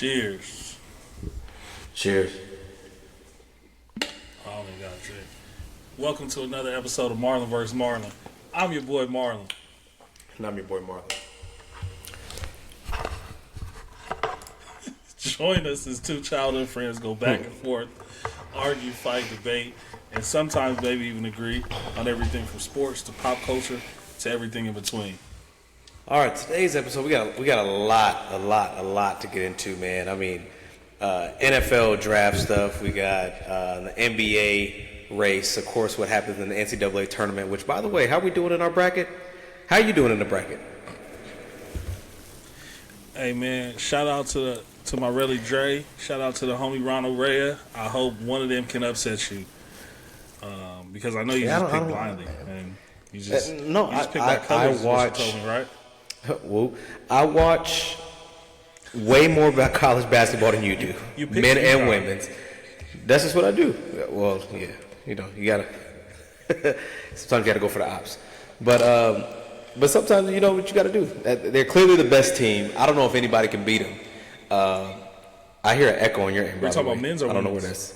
Cheers. Cheers. Oh my God, Jay. Welcome to another episode of Marlon vs. Marlon. I'm your boy Marlon. And I'm your boy Marlon. Join us as two childhood friends go back and forth, argue, fight, debate, and sometimes maybe even agree on everything from sports to pop culture to everything in between. All right, today's episode we got a lot to get into, man. I mean, NFL draft stuff. We got the NBA race, of course. What happens in the NCAA tournament? Which, by the way, how are we doing in our bracket? How are you doing in the bracket? Hey man, shout out to my Relly Dre. Shout out to the homie Ronald Rhea. I hope one of them can upset you, because I know you just pick blindly and you just pick by colors. I watch. What you told me, right? Well, I watch way more about college basketball than you do, men and women's. That's just what I do. Well, yeah, you gotta. Sometimes you gotta go for the ops, but sometimes you know what you gotta do. They're clearly the best team. I don't know if anybody can beat them. I hear an echo on your end. We're talking about men's or women's? I don't know where that's.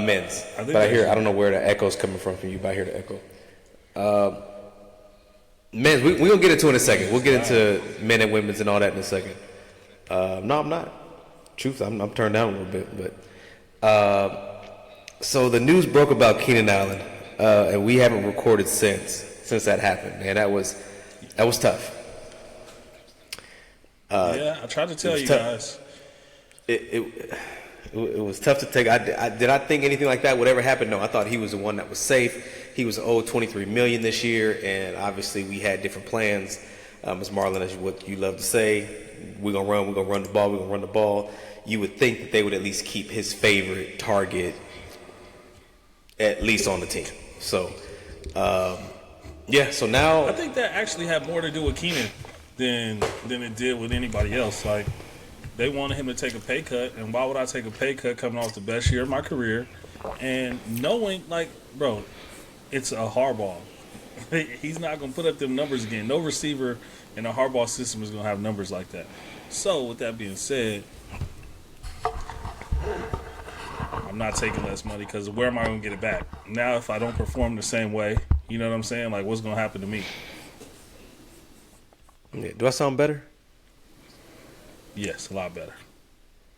Men's, I don't know where the echo's coming from you, but I hear the echo. Men's, we're going to get into it in a second. We'll get into men and women's and all that in a second. No, I'm not. Truth, I'm turned down a little bit. But so the news broke about Keenan Allen, and we haven't recorded since that happened. Man, that was tough. Yeah, I tried to tell you guys. It was tough to take. Did I think anything like that would ever happen? No, I thought he was the one that was safe. He was owed $23 million this year, and obviously we had different plans. As Marlon, as what you love to say, we're gonna run the ball. You would think that they would at least keep his favorite target at least on the team. So, So now I think that actually had more to do with Keenan than it did with anybody else. Like, they wanted him to take a pay cut, and why would I take a pay cut coming off the best year of my career and knowing, like, bro, it's a hardball. He's not going to put up them numbers again. No receiver in a hardball system is going to have numbers like that. So, with that being said, I'm not taking less money because where am I going to get it back? Now, if I don't perform the same way, you know what I'm saying? Like, what's going to happen to me? Yeah, do I sound better? Yes, a lot better.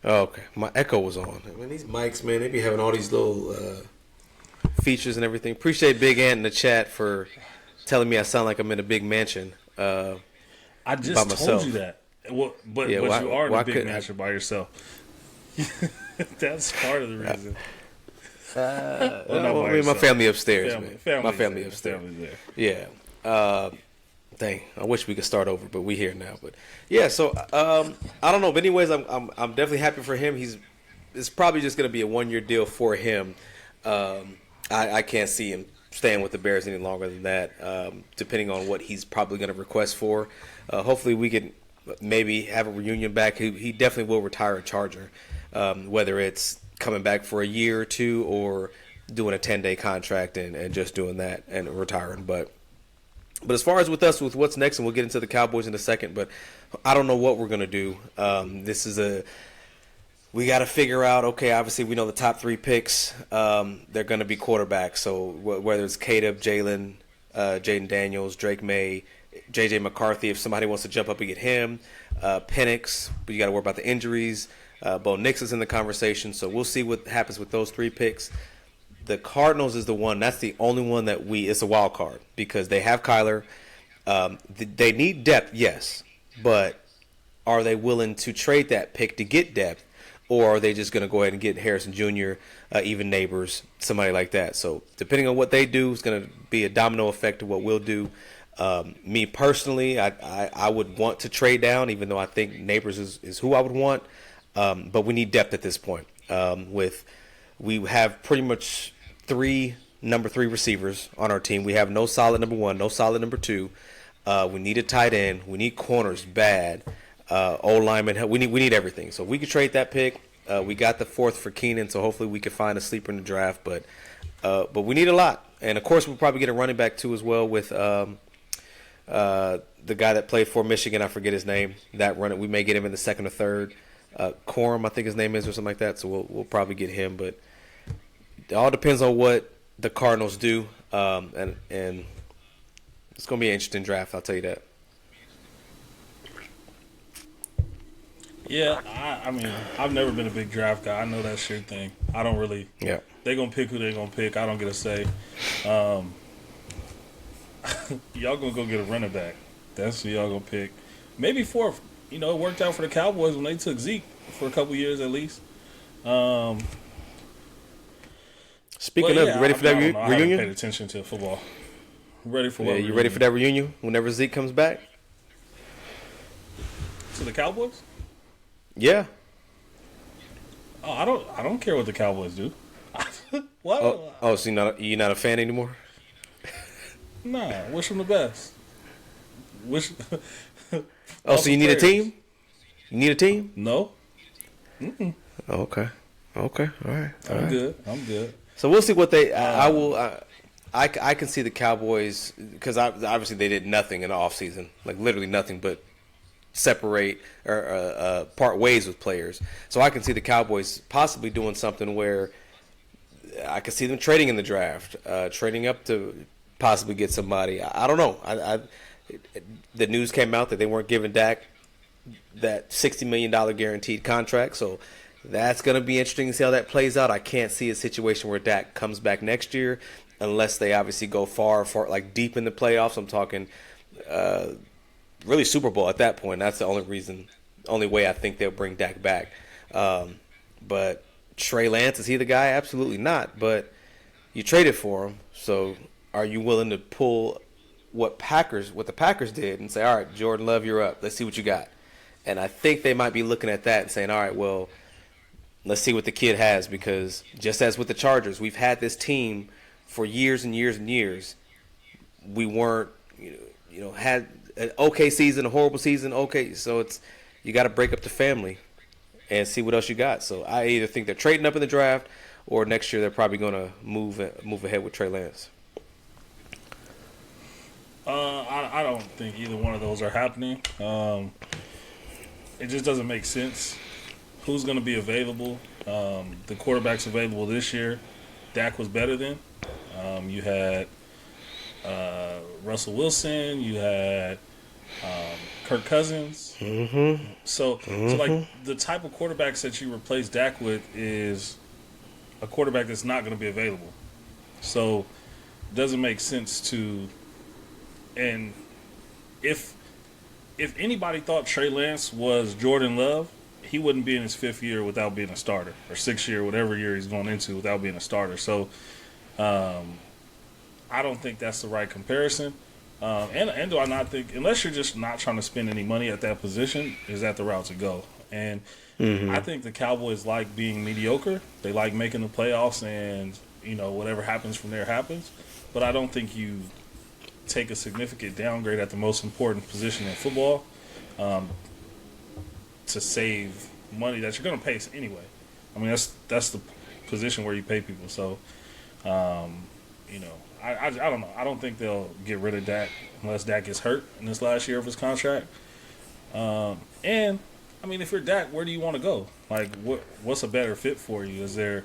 Oh, okay. My echo was on. Man, these mics, man, they be having all these little features and everything. Appreciate Big Ant in the chat for telling me I sound like I'm in a big mansion. I just told you that. But you are in a big mansion by yourself. That's part of the reason. My family upstairs, man. My family upstairs. There. Yeah. Dang, I wish we could start over, but we here now. But yeah, so I don't know. But anyways, I'm definitely happy for him. It's probably just going to be a 1-year deal for him. I can't see him staying with the Bears any longer than that. Depending on what he's probably going to request for. Hopefully, we can maybe have a reunion back. He definitely will retire a Charger, whether it's coming back for a year or two or doing a 10-day contract and just doing that and retiring. But as far as with us, with what's next, and we'll get into the Cowboys in a second, but I don't know what we're going to do. We got to figure out, okay, obviously we know the top 3 picks, they're going to be quarterbacks. So whether it's Caleb, Jalen, Jaden Daniels, Drake May, J.J. McCarthy, if somebody wants to jump up and get him, Penix, but you got to worry about the injuries. Bo Nix is in the conversation, so we'll see what happens with those 3 picks. The Cardinals is the one. That's the only one that it's a wild card because they have Kyler. They need depth, yes, but are they willing to trade that pick to get depth, or are they just going to go ahead and get Harrison Jr., even Neighbors, somebody like that? So depending on what they do, it's going to be a domino effect to what we'll do. Me personally, I would want to trade down, even though I think Neighbors is who I would want. But we need depth at this point. We have pretty much 3 number 3 receivers on our team. We have no solid number 1, no solid number 2. We need a tight end. We need corners bad. O-lineman. We need everything. So if we could trade that pick. We got the 4th for Keenan, so hopefully we could find a sleeper in the draft. But we need a lot. And, of course, we'll probably get a running back, too, as well with The guy that played for Michigan, I forget his name. That runner, we may get him in the second or third. Corum, I think his name is, or something like that. So we'll probably get him, but it all depends on what the Cardinals do, and it's gonna be an interesting draft. I'll tell you that. Yeah, I mean, I've never been a big draft guy. I know that's your thing. I don't really. Yeah. They're going to pick who they're going to pick. I don't get a say. Y'all going to go get a running back. That's who y'all going to pick. Maybe fourth. You know, it worked out for the Cowboys when they took Zeke for a couple years at least. Speaking of, you ready for that reunion? I haven't paid attention to football. Ready for what? Yeah, you ready for that reunion whenever Zeke comes back? To the Cowboys? Yeah. Oh, I don't care what the Cowboys do. What? Oh, so you're not a fan anymore? Nah, wish them the best. Wish. Oh, so you need a team? You need a team? No. Oh, okay. Okay. All right. I'm good. I'm good. So we'll see what they. I can see the Cowboys because obviously they did nothing in the offseason, like literally nothing but separate or part ways with players. So I can see the Cowboys possibly doing something where I can see them trading in the draft, trading up to possibly get somebody. I don't know. The news came out that they weren't giving Dak that $60 million guaranteed contract, so that's going to be interesting to see how that plays out. I can't see a situation where Dak comes back next year unless they obviously go far, like deep in the playoffs. I'm talking really Super Bowl at that point. That's the only way I think they'll bring Dak back. But Trey Lance, is he the guy? Absolutely not. But you traded for him, so are you willing to pull what the Packers did and say, all right, Jordan Love, you're up. Let's see what you got. And I think they might be looking at that and saying, all right, well, let's see what the kid has, because just as with the Chargers, we've had this team for years and years and years. We weren't, had an okay season, a horrible season, okay. So you got to break up the family and see what else you got. So I either think they're trading up in the draft, or next year they're probably going to move ahead with Trey Lance. I don't think either one of those are happening. It just doesn't make sense. Who's going to be available? The quarterbacks available this year, Dak was better than. You had Russell Wilson. You had Kirk Cousins. Mm-hmm. So like the type of quarterbacks that you replace Dak with is a quarterback that's not going to be available. So it doesn't make sense to. And if anybody thought Trey Lance was Jordan Love, he wouldn't be in his fifth year without being a starter, or sixth year, whatever year he's going into, without being a starter. So I don't think that's the right comparison. And do I not think, unless you're just not trying to spend any money at that position, is that the route to go? And I think the Cowboys like being mediocre. They like making the playoffs, and whatever happens from there happens. But I don't think you take a significant downgrade at the most important position in football to save money that you're going to pay anyway. I mean, that's the position where you pay people. So, I don't know. I don't think they'll get rid of Dak unless Dak gets hurt in this last year of his contract. And I mean, if you're Dak, where do you want to go? Like, what's a better fit for you? Is there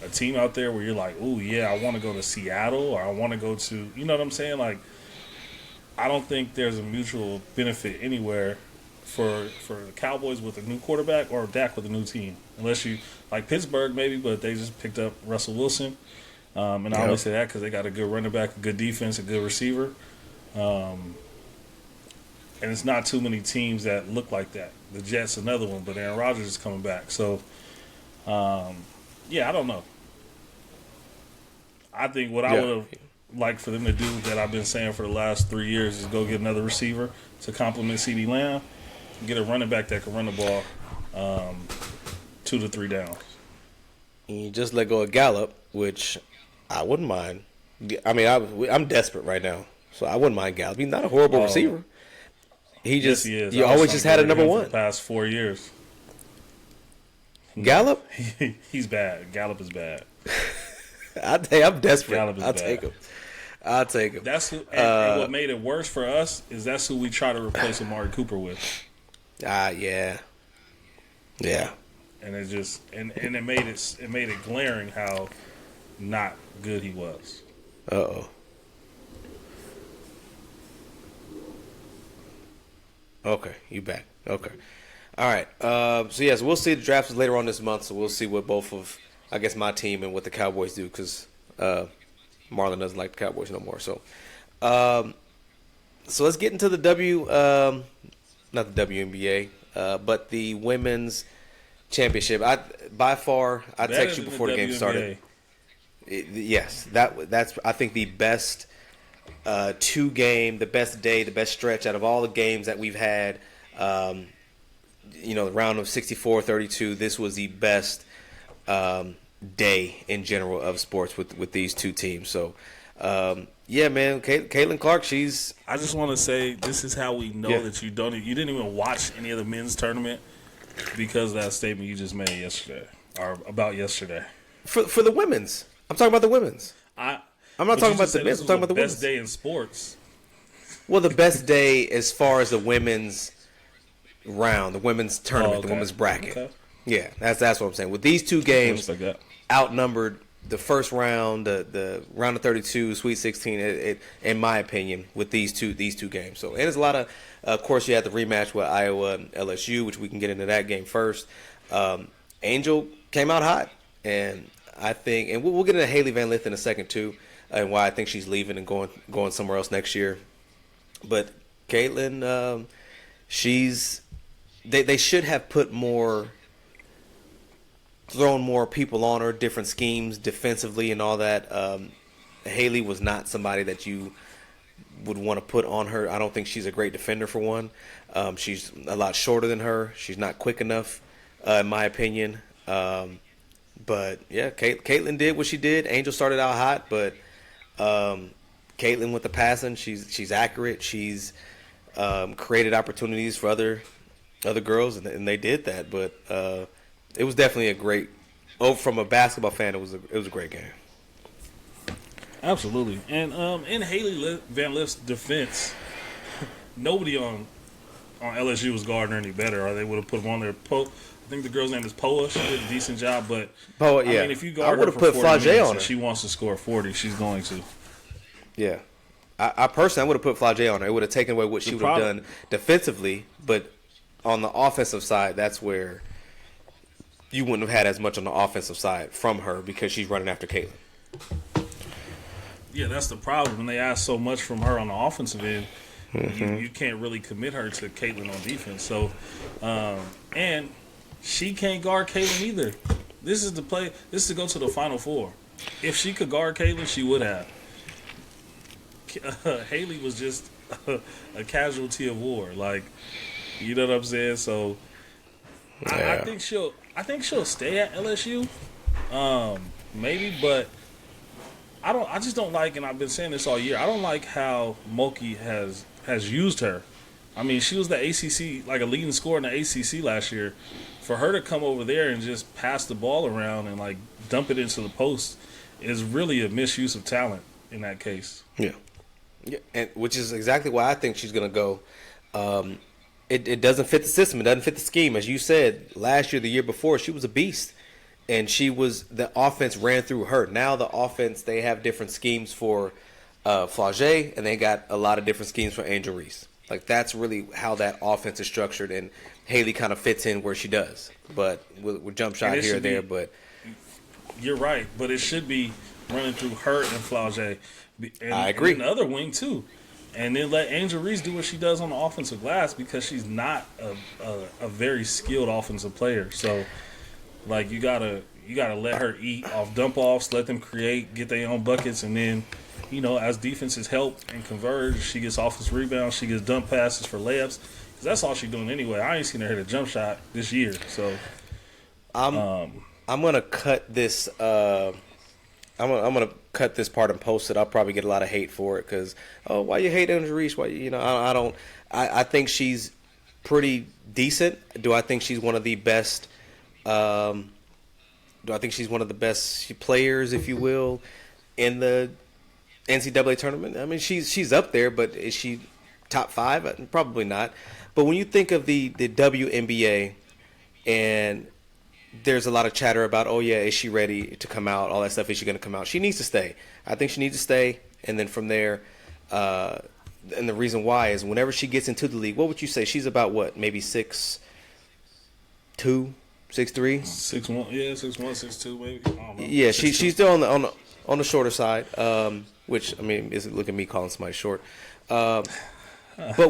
a team out there where you're like, ooh, yeah, I want to go to Seattle, or I want to go to, you know what I'm saying? Like, I don't think there's a mutual benefit anywhere for the Cowboys with a new quarterback or Dak with a new team. Unless you, like Pittsburgh maybe, but they just picked up Russell Wilson. And I only say that because they got a good running back, a good defense, a good receiver. And it's not too many teams that look like that. The Jets, another one, but Aaron Rodgers is coming back. So, I don't know. I think what I would have liked for them to do, that I've been saying for the last 3 years, is go get another receiver to complement CeeDee Lamb, and get a running back that can run the ball 2 to 3 downs. And you just let go of Gallup, which I wouldn't mind. I mean, I'm desperate right now, so I wouldn't mind Gallup. He's not a horrible receiver. He just, he is. You always just had a number one. For the past 4 years. Gallup? He's bad. Gallup is bad. I'm desperate. Gallup is I'll bad. take him. I'll take him. That's who, and what made it worse for us is that's who we try to replace Amari Cooper with. Yeah. And it just and it made it glaring how not good he was. Uh-oh. Okay, you back. Okay. All right. So, yes, we'll see the drafts later on this month, so we'll see what both of, I guess, my team and what the Cowboys do because Marlon doesn't like the Cowboys no more. So let's get into the not the WNBA, but the women's championship. By far, I text you before the game started. Yes, that's I think the best the best day, the best stretch out of all the games that we've had. The round of 64, 32. This was the best day in general of sports with these two teams. So, yeah, man, Caitlin Clark, she's. I just want to say this is how we know that you didn't even watch any of the men's tournament because of that statement you just made yesterday or about yesterday. For the women's, I'm talking about the women's. I'm not talking about the men's. I'm talking about the women's. Best day in sports. Well, the best day as far as the women's round, the women's tournament, the women's bracket. Okay. Yeah, that's what I'm saying. With these two games outnumbered the first round, the round of 32, Sweet 16, in my opinion, with these two games. So, and there's a lot of course, you had the rematch with Iowa and LSU, which we can get into that game first. Angel came out hot, and I think, and we'll get into Haley Van Lith in a second too, and why I think she's leaving and going somewhere else next year. But Caitlin, they should have thrown more people on her, different schemes defensively and all that. Haley was not somebody that you would want to put on her. I don't think she's a great defender for one. She's a lot shorter than her. She's not quick enough, in my opinion. But yeah, Caitlin did what she did. Angel started out hot, but Caitlin with the passing, she's accurate. She's created opportunities for other girls, and they did that. But it was definitely a great. From a basketball fan, it was a great game. Absolutely, and in Haley Van Lith's defense, nobody on LSU was guarding her any better, or they would have put them on there. I think the girl's name is Poa. She did a decent job, but Poa, yeah. I mean, if you guard her for 40 minutes and she wants to score 40, she's going to. Yeah. I personally, I would have put Flage on her. It would have taken away what she would have done defensively, but on the offensive side, that's where you wouldn't have had as much on the offensive side from her because she's running after Caitlin. Yeah, that's the problem. When they ask so much from her on the offensive end, you can't really commit her to Caitlin on defense. So, and she can't guard Caitlin either. This is to go to the Final Four. If she could guard Caitlin, she would have. Haley was just a casualty of war. Like, you know what I'm saying? So, yeah. I think she'll stay at LSU, maybe, but I just don't like, and I've been saying this all year, I don't like how Mulkey has used her. I mean, she was the ACC, like a leading scorer in the ACC last year. For her to come over there and just pass the ball around and like dump it into the post is really a misuse of talent in that case. Yeah, and which is exactly why I think she's going to go. It doesn't fit the system. It doesn't fit the scheme. As you said, last year, the year before, she was a beast. And the offense ran through her. Now the offense, they have different schemes for Flage, and they got a lot of different schemes for Angel Reese. Like, that's really how that offense is structured, and Haley kind of fits in where she does. But with jump shot here or there. But you're right, but it should be running through her and Flage. And, I agree. And the other wing, too. And then let Angel Reese do what she does on the offensive glass because she's not a very skilled offensive player. So, like, you gotta let her eat off dump-offs, let them create, get their own buckets, and then, as defenses help and converge, she gets offensive rebounds, she gets dump passes for layups. Because that's all she's doing anyway. I ain't seen her hit a jump shot this year. So, I'm gonna cut this. I'm gonna cut this part and post it. I'll probably get a lot of hate for it because why you hate Angel Reese? Why I don't. I think she's pretty decent. Do I think she's one of the best? Do I think she's one of the best players, if you will, in the NCAA tournament. I mean, she's up there, but is she top 5? Probably not. But when you think of the WNBA, and there's a lot of chatter about, oh yeah, is she ready to come out? All that stuff. Is she going to come out? She needs to stay. I think she needs to stay, and then from there, and the reason why is whenever she gets into the league, what would you say? She's about what? Maybe 6'2", 6'3", 6'1", yeah, 6'1", 6'2", maybe. I don't know. Yeah, she's still on the shorter side, which I mean, is look at me calling somebody short. But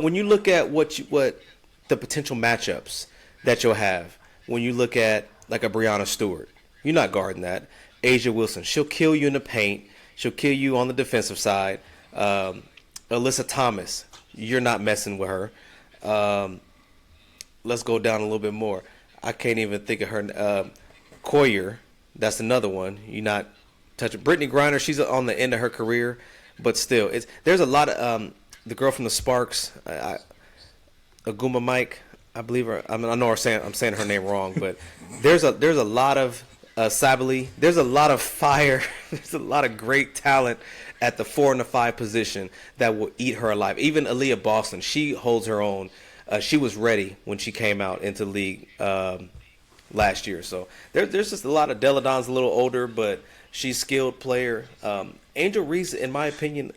when you look at what the potential matchups that you'll have, when you look at like a Breanna Stewart, you're not guarding that. Asia Wilson, she'll kill you in the paint. She'll kill you on the defensive side. Alyssa Thomas, you're not messing with her. Let's go down a little bit more. I can't even think of her. Coyer, that's another one. You're not touching. Brittany Griner, she's on the end of her career, but still, there's a lot of the girl from the Sparks, Aguma Mike, I believe her. I mean, I know I'm saying her name wrong, but there's a lot of Sabali. There's a lot of fire. There's a lot of great talent at the 4 and the 5 position that will eat her alive. Even Aaliyah Boston, she holds her own. She was ready when she came out into the league last year. So there's just a lot of Deladon's a little older, but she's a skilled player. Angel Reese, in my opinion,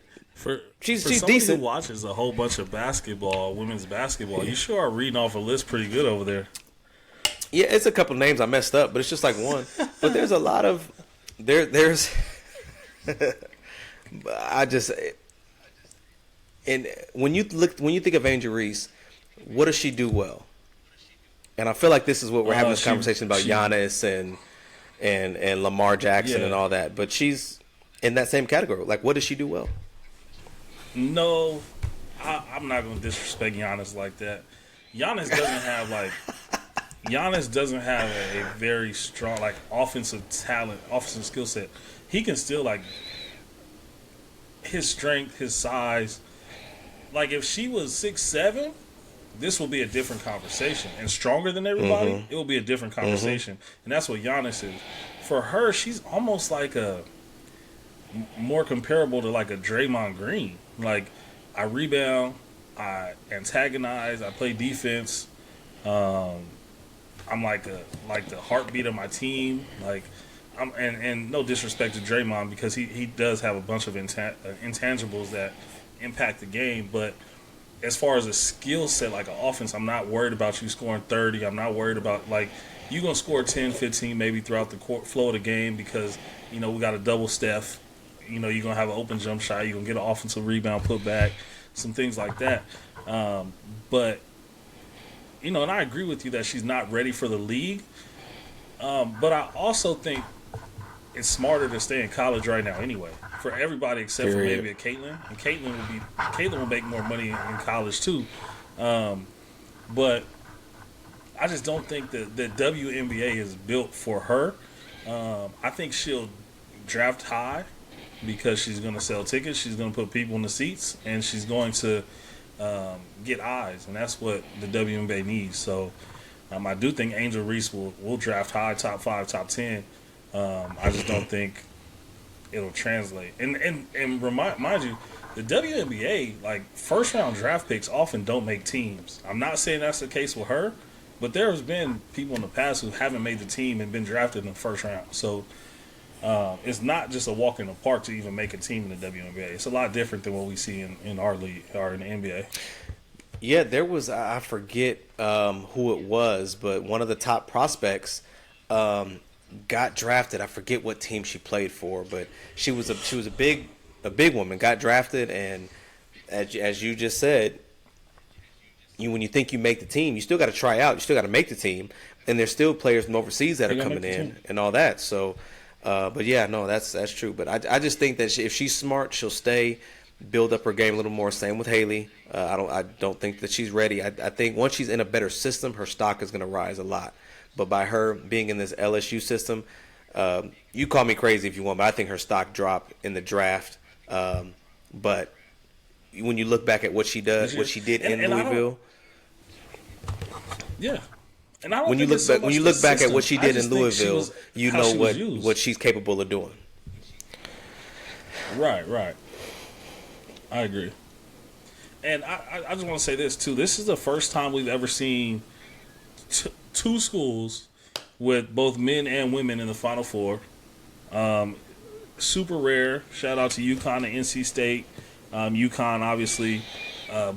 she's decent. Who watches a whole bunch of basketball, women's basketball, you sure are reading off a list pretty good over there. Yeah, it's a couple names I messed up, but it's just like one. But there's a lot of there's and when you think of Angel Reese, what does she do well? And I feel like this is what we're having this conversation about Giannis and Lamar Jackson and all that. But she's in that same category. Like, what does she do well? No, I'm not going to disrespect Giannis like that. Giannis doesn't have a very strong offensive talent, offensive skill set. He can still his strength, his size. Like if she was 6'7", this will be a different conversation. And stronger than everybody, it will be a different conversation. And that's what Giannis is. For her, she's almost like more comparable to like a Draymond Green. Like I rebound, I antagonize, I play defense. I'm like the heartbeat of my team. Like and no disrespect to Draymond because he does have a bunch of intangibles that impact the game, but as far as a skill set like an offense, I'm not worried about you scoring 30. I'm not worried about you're going to score 10, 15 maybe throughout the flow of the game because we got a double Steph. You're going to have an open jump shot. You're going to get an offensive rebound put back, some things like that. But and I agree with you that she's not ready for the league. But I also think it's smarter to stay in college right now anyway. For everybody except for maybe a Caitlin. And Caitlin will make more money in college too. But I just don't think that the WNBA is built for her. I think she'll draft high because she's going to sell tickets, she's going to put people in the seats, and she's going to get eyes, and that's what the WNBA needs. So I do think Angel Reese will draft high, top 5, top 10. I just don't think it'll translate. And mind you, the WNBA, first round draft picks often don't make teams. I'm not saying that's the case with her, but there has been people in the past who haven't made the team and been drafted in the first round. So it's not just a walk in the park to even make a team in the WNBA. It's a lot different than what we see in our league or in the NBA. Yeah, there was, I forget who it was, but one of the top prospects got drafted. I forget what team she played for, but she was a big woman, got drafted, and as you just said, when you think you make the team, you still got to try out. You still got to make the team, and there's still players from overseas that are coming in and all that. So, but yeah, no, that's true. But I just think that if she's smart, she'll stay, build up her game a little more. Same with Haley. I don't think that she's ready. I think once she's in a better system, her stock is going to rise a lot. But by her being in this LSU system, you call me crazy if you want, but I think her stock dropped in the draft. But when you look back at what she does, what she did in Louisville, yeah. And I don't when you look back at what she did in Louisville, you know what she's capable of doing. Right. I agree. And I just want to say this too. This is the first time we've ever seen two schools with both men and women in the Final Four. Super rare. Shout out to UConn and NC State. UConn obviously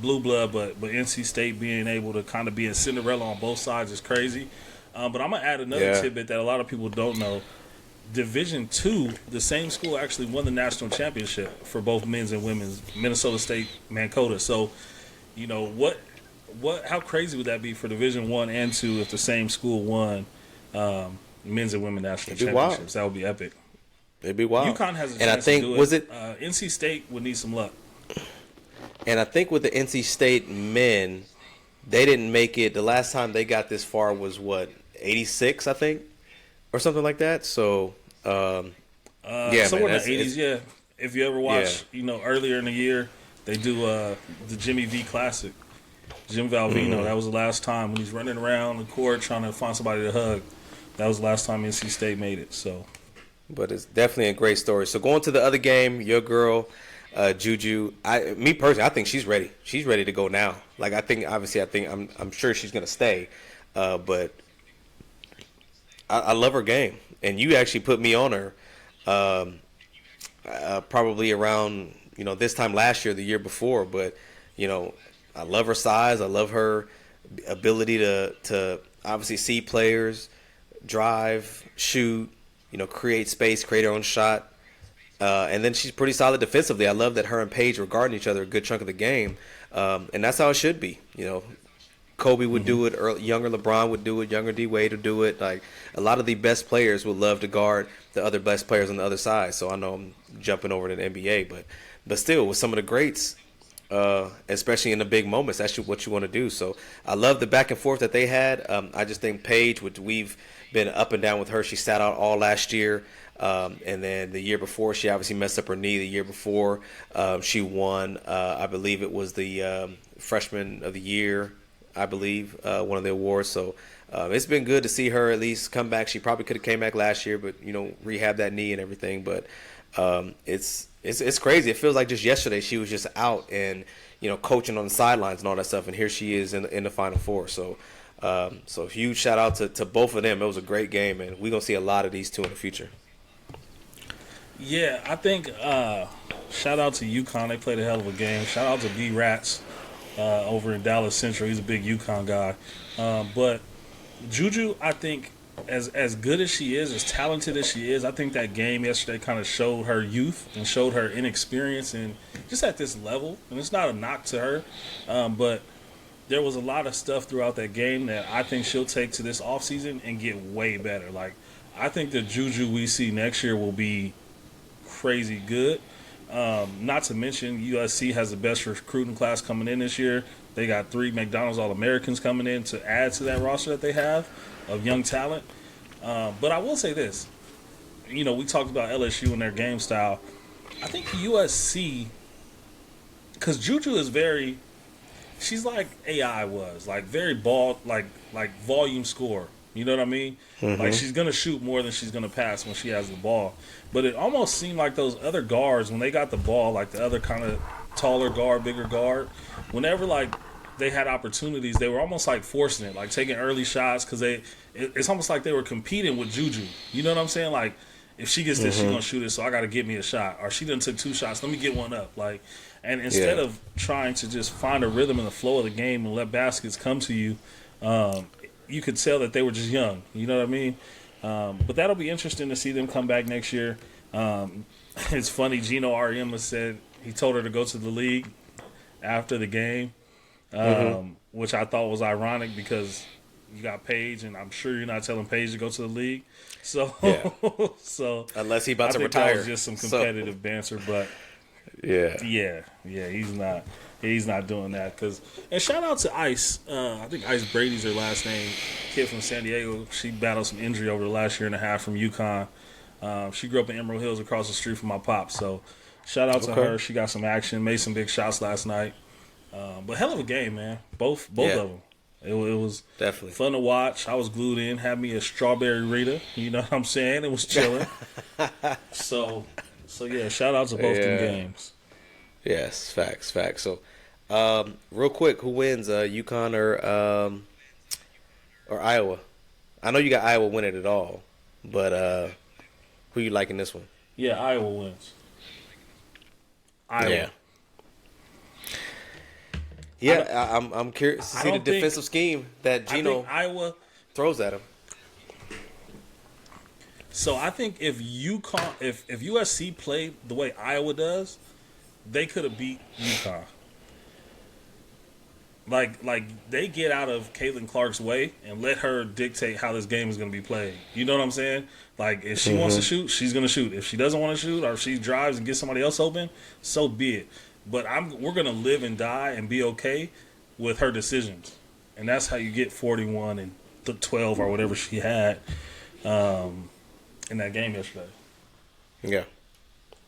blue blood, but NC State being able to kind of be a Cinderella on both sides is crazy. But I'm gonna add another tidbit that a lot of people don't know. Division II, the same school actually won the national championship for both men's and women's. Minnesota State, Mankota. So, you know how crazy would that be for Division I and II if the same school won men's and women national championships? That would be epic. It'd be wild. UConn has a and chance I think to do it. NC State would need some luck. And I think with the NC State men, they didn't make it. The last time they got this far was what, 86, I think, or something like that. So, yeah, somewhere in the 80s. Yeah, if you ever watch, earlier in the year they do the Jimmy V Classic. Jim Valvino. That was the last time when he's running around the court trying to find somebody to hug. That was the last time NC State made it. So, but it's definitely a great story. So going to the other game, your girl. Juju, me personally, I think she's ready. She's ready to go now. Like I'm sure she's gonna stay, but I love her game. And you actually put me on her, probably around this time last year, the year before. But I love her size. I love her ability to obviously see players, drive, shoot, create space, create her own shot. And then she's pretty solid defensively. I love that her and Paige were guarding each other a good chunk of the game. And that's how it should be. Kobe would do it. Younger LeBron would do it. Younger D Wade would do it. Like a lot of the best players would love to guard the other best players on the other side. So I know I'm jumping over to the NBA, but still with some of the greats, especially in the big moments, that's what you want to do. So I love the back and forth that they had. I just think Paige, which we've been up and down with her, she sat out all last year. And then the year before, she obviously messed up her knee. The year before, she won, I believe it was the Freshman of the Year, I believe, one of the awards. So it's been good to see her at least come back. She probably could have came back last year, but, rehab that knee and everything. But it's crazy. It feels like just yesterday she was just out and, coaching on the sidelines and all that stuff. And here she is in the Final Four. So huge shout out to both of them. It was a great game, and we're going to see a lot of these two in the future. Yeah, I think shout out to UConn. They played a hell of a game. Shout out to B Rats over in Dallas Central. He's a big UConn guy. But Juju, I think, as good as she is, as talented as she is, I think that game yesterday kind of showed her youth and showed her inexperience and just at this level. And it's not a knock to her, but there was a lot of stuff throughout that game that I think she'll take to this offseason and get way better. Like, I think the Juju we see next year will be crazy good. Not to mention USC has the best recruiting class coming in this year. They got 3 McDonald's All-Americans coming in to add to that roster that they have of young talent. But I will say this. We talked about LSU and their game style. I think USC, because Juju is she's like AI was, like very ball, like volume score. You know what I mean? Mm-hmm. Like she's going to shoot more than she's going to pass when she has the ball. But it almost seemed like those other guards, when they got the ball, like the other kind of taller guard, bigger guard, whenever like they had opportunities, they were almost like forcing it, like taking early shots because it's almost like they were competing with Juju. You know what I'm saying? Like if she gets this, she's going to shoot it, so I got to get me a shot. Or she done took 2 shots, let me get one up. Like, and instead of trying to just find a rhythm in the flow of the game and let baskets come to you, you could tell that they were just young. You know what I mean? But that'll be interesting to see them come back next year. It's funny, Gino Ariema said he told her to go to the league after the game, which I thought was ironic because you got Paige, and I'm sure you're not telling Paige to go to the league. So, so unless he's about to retire, that was just some competitive banter. But he's not doing that. And shout out to Ice. I think Ice Brady's her last name. Kid from San Diego. She battled some injury over the last year and a half from UConn. She grew up in Emerald Hills across the street from my pop. So shout out to her. She got some action, made some big shots last night. But hell of a game, man. Both of them. It was definitely fun to watch. I was glued in. Had me a strawberry Rita. You know what I'm saying? It was chilling. So yeah, shout out to both them games. Yes, facts. So, real quick, who wins, UConn or Iowa? I know you got Iowa winning it all, but who you like in this one? Yeah, Iowa wins. Iowa. Yeah. Yeah, I'm curious to see the defensive scheme that Gino Iowa throws at him. So I think if USC played the way Iowa does, they could have beat UConn. Like they get out of Caitlin Clark's way and let her dictate how this game is going to be played. You know what I'm saying? Like if she wants to shoot, she's going to shoot. If she doesn't want to shoot, or if she drives and gets somebody else open, so be it. But we're going to live and die and be okay with her decisions, and that's how you get 41 and 12 or whatever she had in that game yesterday. Yeah,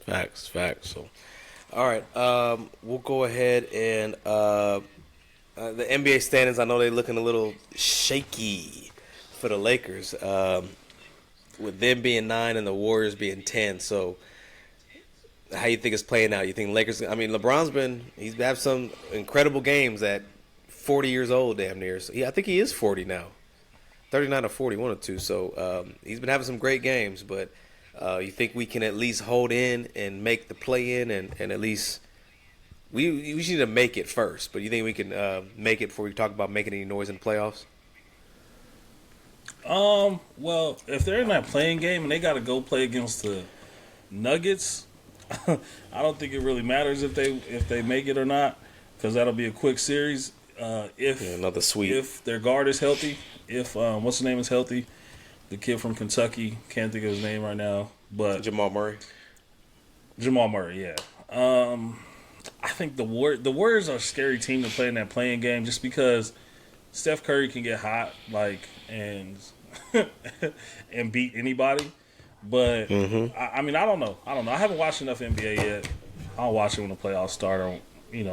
facts. So, all right, we'll go ahead and the NBA standings. I know they're looking a little shaky for the Lakers, with them being 9 and the Warriors being 10. So, how you think it's playing out? You think Lakers? I mean, he's had some incredible games at 40 years old, damn near. So, I think he is 40 now. 39 or 40, one or two. So he's been having some great games, but you think we can at least hold in and make the play-in and at least we just need to make it first. But you think we can make it before we talk about making any noise in the playoffs? Well, if they're in that playing game and they got to go play against the Nuggets, I don't think it really matters if they make it or not, because that'll be a quick series. Another sweep. If their guard is healthy, if what's his name is healthy, the kid from Kentucky, can't think of his name right now, but Jamal Murray, yeah. I think the Warriors are a scary team to play in that playing game, just because Steph Curry can get hot, and and beat anybody. But I mean, I don't know. I haven't watched enough NBA yet. I'll watch it when the playoffs start, on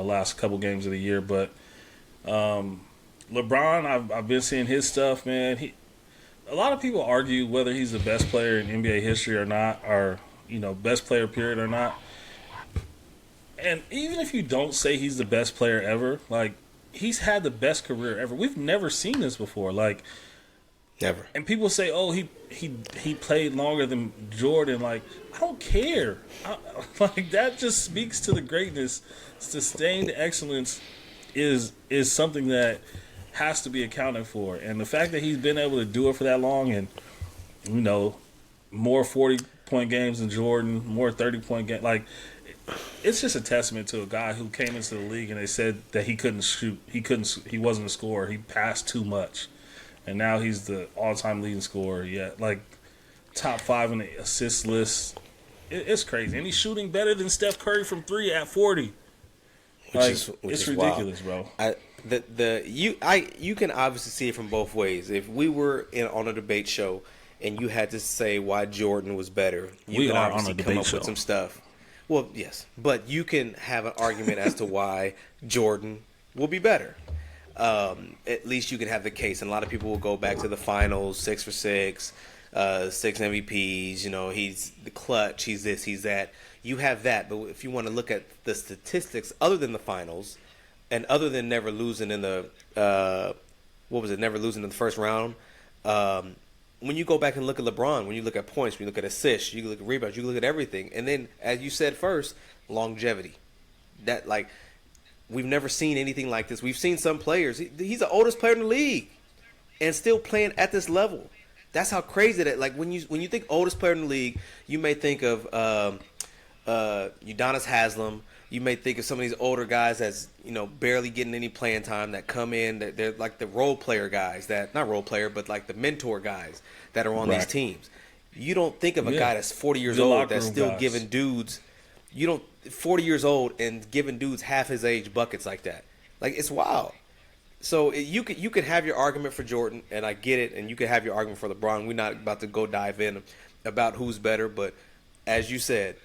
last couple games of the year. But LeBron, I've been seeing his stuff, man. A lot of people argue whether he's the best player in NBA history or not, or best player period or not. And even if you don't say he's the best player ever, like, he's had the best career ever. We've never seen this before, like, never. And people say, "Oh, he played longer than Jordan." Like, I don't care. Like, that just speaks to the greatness. Sustained excellence is something that has to be accounted for, and the fact that he's been able to do it for that long, and more 40-point games than Jordan, more 30-point games, like, it's just a testament to a guy who came into the league and they said that he couldn't shoot, he wasn't a scorer, he passed too much, and now he's the all-time leading scorer. Yeah, like, top 5 in the assist list. It's crazy, and he's shooting better than Steph Curry from 3 at 40. It's ridiculous, wild, bro. You can obviously see it from both ways. If we were on a debate show and you had to say why Jordan was better, you can obviously come up with some stuff. Well, yes, but you can have an argument as to why Jordan will be better. At least you can have the case, and a lot of people will go back to the finals, 6 for 6, 6 MVPs. He's the clutch. He's this. He's that. You have that, but if you want to look at the statistics, other than the finals, and other than never losing in the never losing in the first round. When you go back and look at LeBron, when you look at points, when you look at assists, you look at rebounds, you look at everything. And then, as you said first, longevity. That, like, we've never seen anything like this. We've seen some players. He's the oldest player in the league and still playing at this level. That's how crazy that, like, when you think oldest player in the league, you may think of Udonis Haslem. You may think of some of these older guys that's, barely getting any playing time, that come in, that they're like the role player guys, not role player, but like the mentor guys that are on these teams. You don't think of a guy that's 40 years old that's still giving dudes, 40 years old and giving dudes half his age buckets like that. Like, it's wild. So you could have your argument for Jordan, and I get it, and you could have your argument for LeBron. We're not about to go dive in about who's better, but as you said,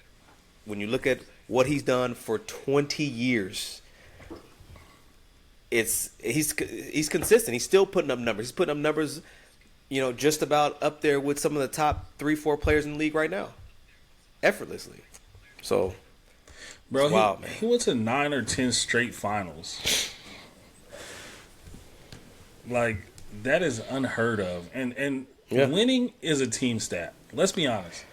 when you look at what he's done for 20 years, he's consistent. He's still putting up numbers. He's putting up numbers, just about up there with some of the top 3-4 players in the league right now, effortlessly. So, Bro, wild, man. he went to 9 or 10 straight finals. Like, that is unheard of. And Yeah. winning is a team stat. Let's be honest.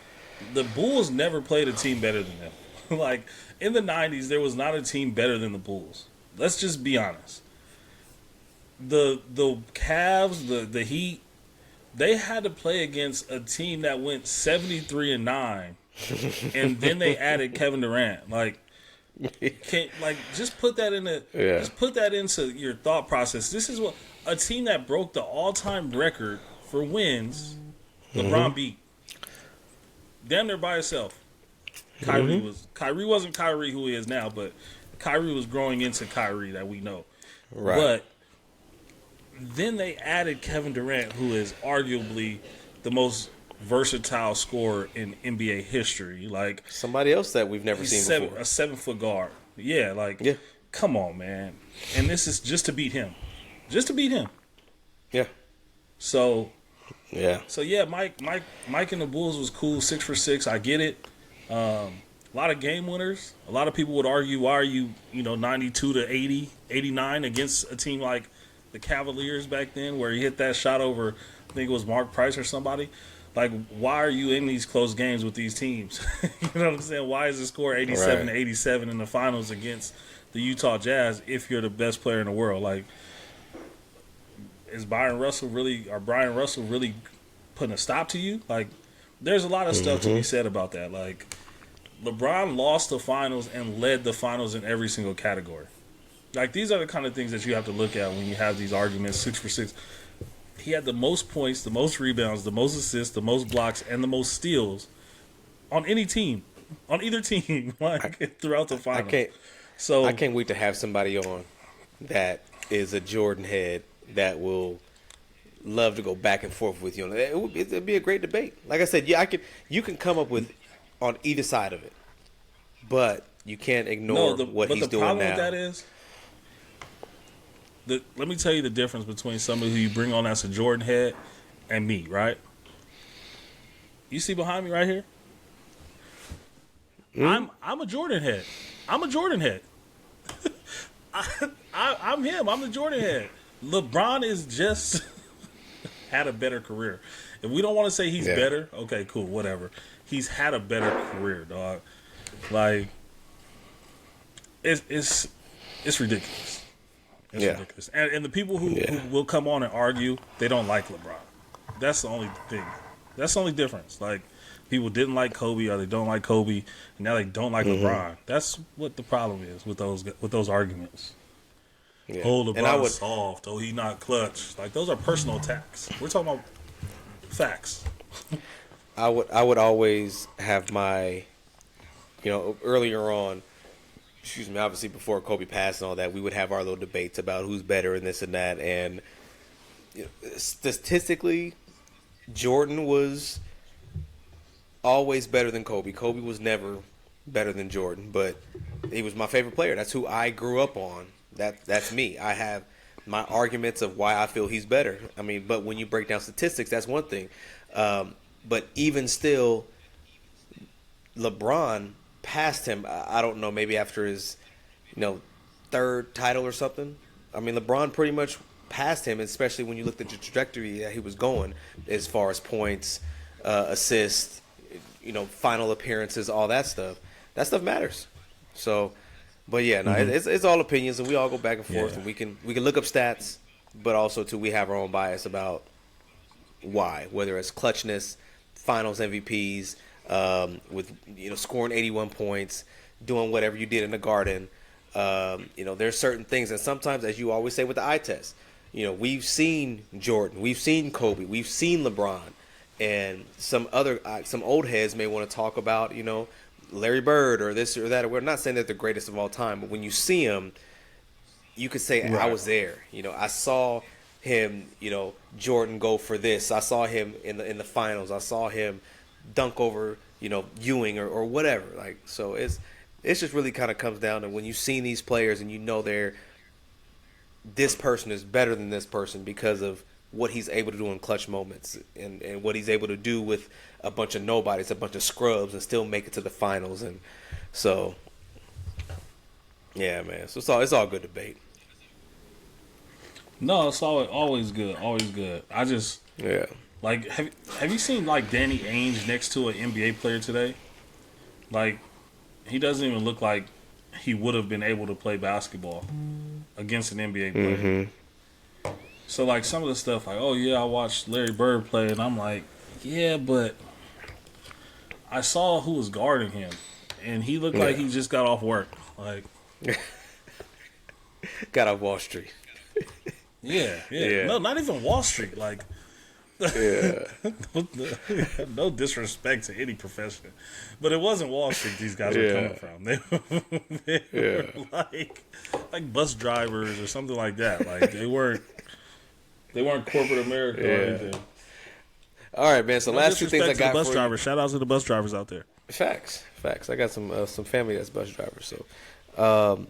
The Bulls never played a team better than them. Like, in the 90s, there was not a team better than the Bulls. Let's just be honest. The Cavs, the Heat, they had to play against a team that went 73-9, and then they added Kevin Durant. Like, just put that just put that into your thought process. This is what a team that broke the all-time record for wins. LeBron beat damn near by himself. Kyrie wasn't Kyrie who he is now, but Kyrie was growing into Kyrie that we know. Right. But then they added Kevin Durant, who is arguably the most versatile scorer in NBA history. Like, somebody else that we've never seen before. A 7-foot guard. Yeah, come on, man. And this is just to beat him. Just to beat him. Yeah. So yeah. So yeah, Mike and the Bulls was cool, 6 for 6. I get it. A lot of game winners. A lot of people would argue, why are you 92 to 80, 89 against a team like the Cavaliers back then, where he hit that shot over, I think it was Mark Price or somebody. Like, why are you in these close games with these teams? You know what I'm saying? Why is the score 87 to 87 in the finals against the Utah Jazz if you're the best player in the world? Like, is Brian Russell really putting a stop to you? Like, there's a lot of stuff to be said about that. Like, LeBron lost the finals and led the finals in every single category. Like, these are the kind of things that you have to look at when you have these arguments, 6 for 6. He had the most points, the most rebounds, the most assists, the most blocks, and the most steals on any team, on either team, throughout the finals. I can't wait to have somebody on that is a Jordan head that will love to go back and forth with you. It'd be a great debate. Like I said, you can come up with on either side of it, but you can't ignore what he's doing now. The problem with that is, let me tell you the difference between somebody who you bring on as a Jordan head and me, right? You see behind me right here? I'm a Jordan head. I'm a Jordan head. I'm him. I'm the Jordan head. LeBron is just had a better career. If we don't want to say he's better, okay, cool, whatever. He's had a better career, dog. Like, it's ridiculous. It's ridiculous. And the people who will come on and argue, they don't like LeBron. That's the only thing. That's the only difference. Like, people didn't like Kobe or they don't like Kobe, and now they don't like LeBron. That's what the problem is with those arguments. Yeah. Oh, LeBron's soft. Oh, he not clutch. Like, those are personal attacks. We're talking about facts. I would always have my, earlier on, obviously before Kobe passed and all that, we would have our little debates about who's better and this and that. And statistically, Jordan was always better than Kobe. Kobe was never better than Jordan, but he was my favorite player. That's who I grew up on. That's me. I have my arguments of why I feel he's better. I mean, but when you break down statistics, that's one thing. But even still, LeBron passed him. I don't know, maybe after his, third title or something. I mean, LeBron pretty much passed him, especially when you looked at the trajectory that he was going as far as points, assists, final appearances, all that stuff. That stuff matters. So, but yeah, no, it's all opinions, and we all go back and forth, and we can look up stats, but also too we have our own bias about why, whether it's clutchness, finals MVPs, with scoring 81 points, doing whatever you did in the Garden. There's certain things, and sometimes, as you always say with the eye test, we've seen Jordan, we've seen Kobe, we've seen LeBron, and some old heads may want to talk about Larry Bird or this or that. We're not saying that they're the greatest of all time, but when you see them, you could say, I was there. I saw him, Jordan go for this. I saw him in the finals. I saw him dunk over, Ewing or whatever. Like, so it's just really kind of comes down to when you see these players and this person is better than this person because of what he's able to do in clutch moments and what he's able to do with a bunch of nobodies, a bunch of scrubs, and still make it to the finals. And so, Yeah, man. So it's all good debate. No, it's always good, always good. I just Yeah. like have you seen like Danny Ainge next to an NBA player today? Like he doesn't even look like he would have been able to play basketball against an NBA player. Mm-hmm. So like some of the stuff, like oh yeah, I watched Larry Bird play, and I'm like, yeah, but I saw who was guarding him, and he looked like he just got off work. Like, Got off Wall Street. yeah. No, not even Wall Street. Like, Yeah. no disrespect to any profession, but it wasn't Wall Street these guys were coming from. They were like bus drivers or something like that. Like they weren't corporate America or anything. All right, man. So No last two things I disrespect to got the bus for drivers. Shout out to the bus drivers out there. you. Facts. I got some family that's bus drivers. So,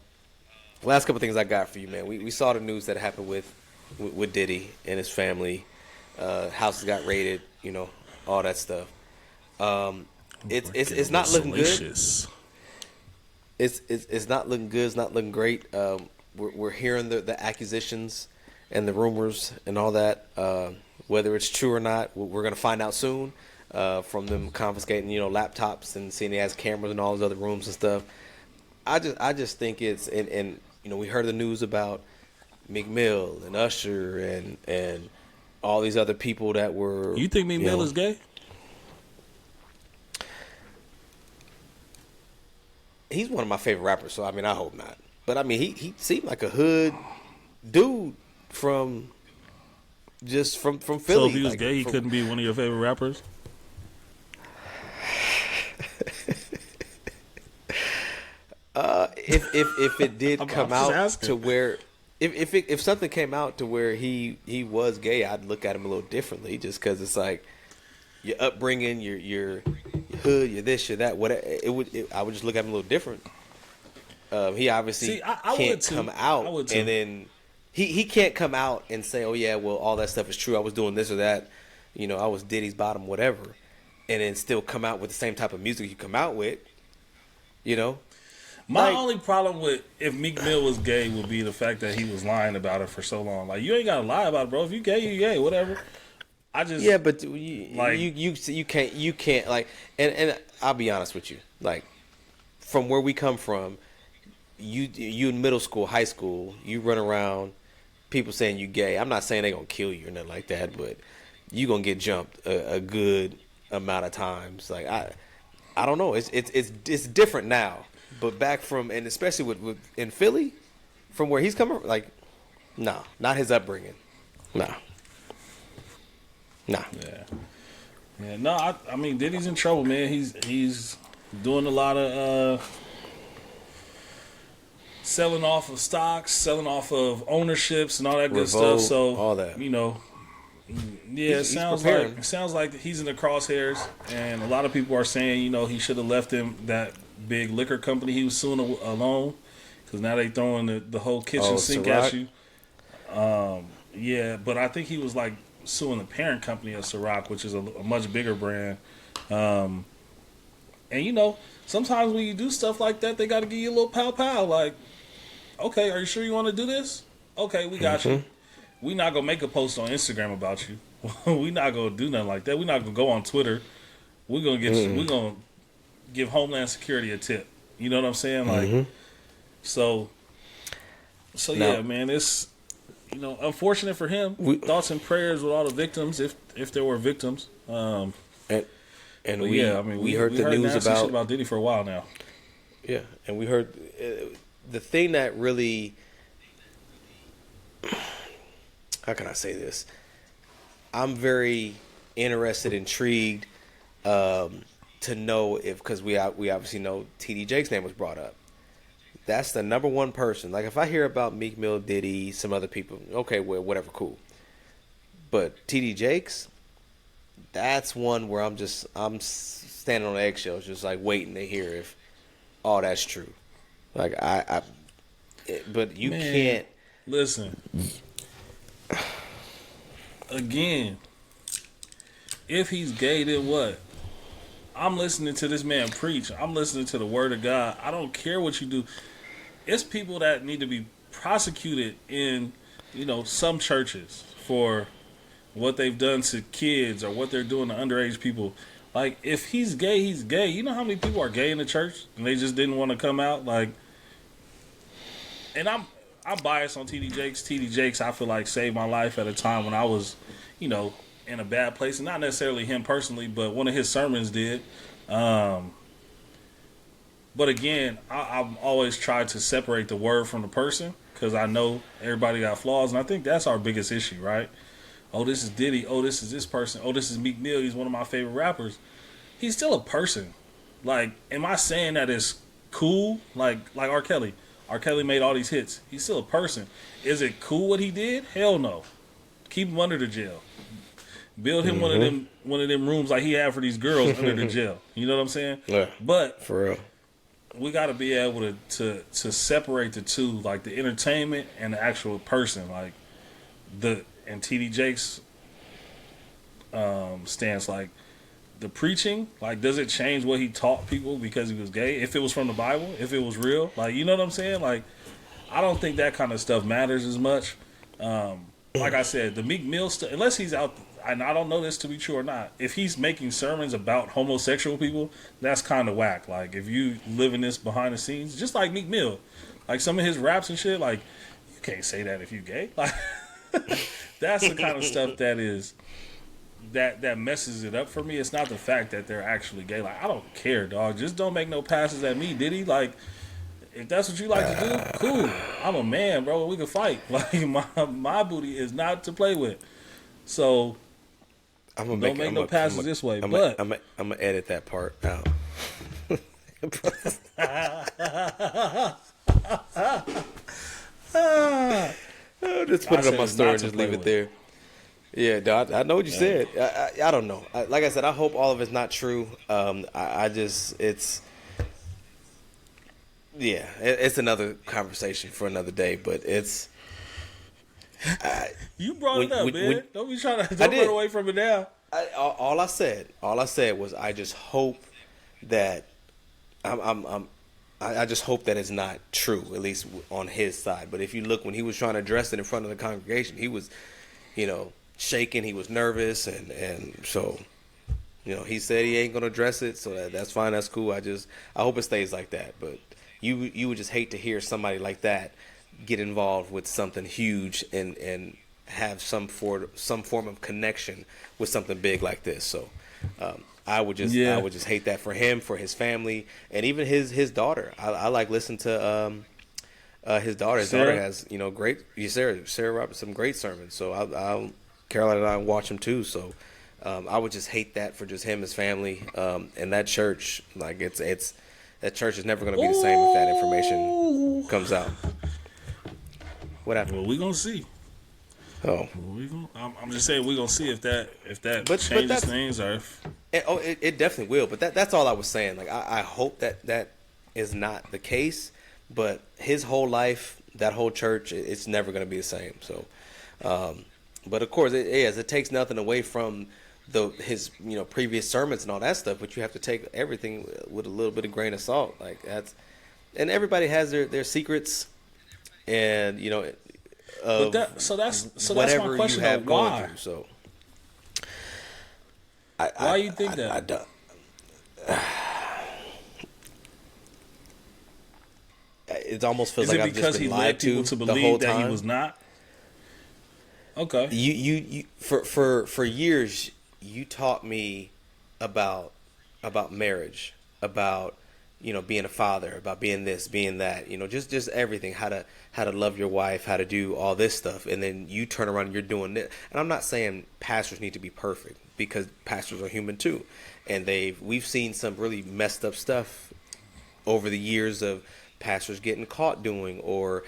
last couple things I got for you, man. We saw the news that happened with Diddy and his family. Houses got raided. You know, all that stuff. It's not looking good. It's not looking good. It's not looking great. We're hearing the accusations and the rumors and all that. Whether it's true or not, we're gonna find out soon. From them confiscating, laptops and seeing he has cameras in all his other rooms and stuff. I just think it's and we heard the news about Meek Mill and Usher and all these other people that were. You think Meek Mill is gay? He's one of my favorite rappers, so I mean I hope not. But I mean he seemed like a hood dude from Philly. So if he was gay, he couldn't be one of your favorite rappers? If it did come out asking. to where if something came out to where he was gay, I'd look at him a little differently, just because it's like your upbringing, your hood, your this, your that. Whatever I would just look at him a little different. He obviously I can't come out, and then he can't come out and say, "Oh yeah, well all that stuff is true. I was doing this or that. I was Diddy's bottom, whatever," and then still come out with the same type of music you come out with. My only problem with if Meek Mill was gay would be the fact that he was lying about it for so long. Like, you ain't gotta lie about it, bro. If you gay, you gay, whatever. But you can't like, and I'll be honest with you, like, from where we come from, you in middle school, high school, you run around, people saying you gay. I'm not saying they gonna kill you or nothing like that, but you gonna get jumped a good amount of times. Like I don't know. It's different now. But back from, and especially with in Philly, from where he's coming, like, no, not his upbringing. Nah. Yeah. No, I mean, Diddy's in trouble, man. He's doing a lot of selling off of stocks, selling off of ownerships, and all that good stuff. So all that, yeah, it sounds like he's in the crosshairs, and a lot of people are saying, he should have left him that big liquor company he was suing alone, because now they throwing the whole kitchen sink at you. Yeah, but I think he was like suing the parent company of Ciroc, which is a much bigger brand. And sometimes when you do stuff like that, they got to give you a little pow. Like, okay, are you sure you want to do this? Okay, we got you. We not gonna make a post on Instagram about you. We not gonna do nothing like that. We not gonna go on Twitter. We're gonna get you. We're gonna give Homeland Security a tip. You know what I'm saying? Like, so yeah, man. It's unfortunate for him. Thoughts and prayers with all the victims, if there were victims. We heard the news about Diddy for a while now. Yeah, and we heard the thing that really. How can I say this? I'm very interested, intrigued to know because we obviously know TD Jake's name was brought up. That's the number one person. Like, if I hear about Meek Mill, Diddy, some other people, okay, well, whatever, cool. But TD Jakes, that's one where I'm standing on eggshells, just like waiting to hear if all that's true. Like but you can't listen. Again, if he's gay, then what? I'm listening to this man preach. I'm listening to the word of God. I don't care what you do. it's people that need to be prosecuted in, some churches for what they've done to kids or what they're doing to underage people. Like, if he's gay, he's gay. You know how many people are gay in the church and they just didn't want to come out? Like, and I'm biased on TD Jakes. TD Jakes, I feel like, saved my life at a time when I was, in a bad place. And not necessarily him personally, but one of his sermons did. But again, I've always tried to separate the word from the person because I know everybody got flaws. And I think that's our biggest issue, right? Oh, this is Diddy. Oh, this is this person. Oh, this is Meek Mill. He's one of my favorite rappers. He's still a person. Like, am I saying that it's cool? Like R. Kelly. R. Kelly made all these hits. He's still a person. Is it cool what he did? Hell no. Keep him under the jail. Build him one of them rooms like he had for these girls under the jail. You know what I'm saying? Yeah. But for real, we got to be able to separate the two, like the entertainment and the actual person. Like and TD Jakes stance, like the preaching, like, does it change what he taught people because he was gay? If it was from the Bible, if it was real, like, you know what I'm saying? Like, I don't think that kind of stuff matters as much. Like I said, the Meek Mill stuff, unless he's out, and I don't know this to be true or not, if he's making sermons about homosexual people, that's kind of whack. Like, if you live in this behind the scenes, just like Meek Mill, like some of his raps and shit, like, you can't say that if you gay. Like, that's the kind of stuff that messes it up for me. It's not the fact that they're actually gay. Like, I don't care, dog. Just don't make no passes at me, Diddy. Like, if that's what you like to do, cool. I'm a man, bro. We can fight. Like, my booty is not to play with. So don't make no passes this way. I'm gonna edit that part out. I'll just put it on my story and just leave it there. Yeah, dog, I know what you said. I don't know. Like I said, I hope all of it's not true. It's another conversation for another day. But it's you brought it up, man. Don't be trying to run away from it now. All I said was I just hope that I just hope that it's not true, at least on his side. But if you look, when he was trying to address it in front of the congregation, he was, shaking. He was nervous, and so, he said he ain't gonna address it. So that's fine. That's cool. I hope it stays like that. But you would just hate to hear somebody like that get involved with something huge and have some form of connection with something big like this. So. I would just hate that for him, for his family, and even his daughter. I like listen to his daughter. His daughter has Sarah Roberts, some great sermons. So Caroline and I watch them too. So I would just hate that for just him, his family, and that church. Like that church is never going to be the same if that information comes out. What happened? Well, we gonna see. Oh, I'm just saying we're gonna see if that changes things or if... it definitely will. But that's all I was saying. Like I hope that is not the case. But his whole life, that whole church, it's never going to be the same. So, but of course, it takes nothing away from his previous sermons and all that stuff. But you have to take everything with a little bit of grain of salt. Like and everybody has their secrets, and so that's my question. Though. Why? Through, so why you think that? I don't. It almost feels like I've just been lied to the whole time. That he was not. Okay. You for years you taught me about marriage, about being a father, about being this, being that, just everything, how to love your wife, how to do all this stuff, and then you turn around and you're doing it. And I'm not saying pastors need to be perfect, because pastors are human too, and we've seen some really messed up stuff over the years of pastors getting caught doing, or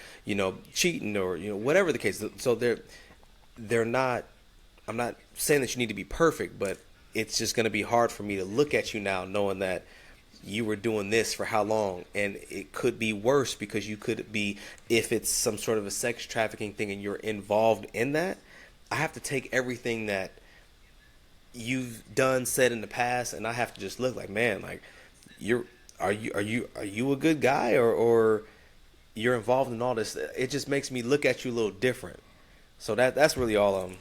cheating, or whatever the case. So they're not. I'm not saying that you need to be perfect, but it's just going to be hard for me to look at you now, knowing that you were doing this for how long, and it could be worse, because you could be, if it's some sort of a sex trafficking thing and you're involved in that, I have to take everything that you've done, said in the past, and I have to just look like, man, like are you a good guy, or you're involved in all this. It just makes me look at you a little different. So that's really all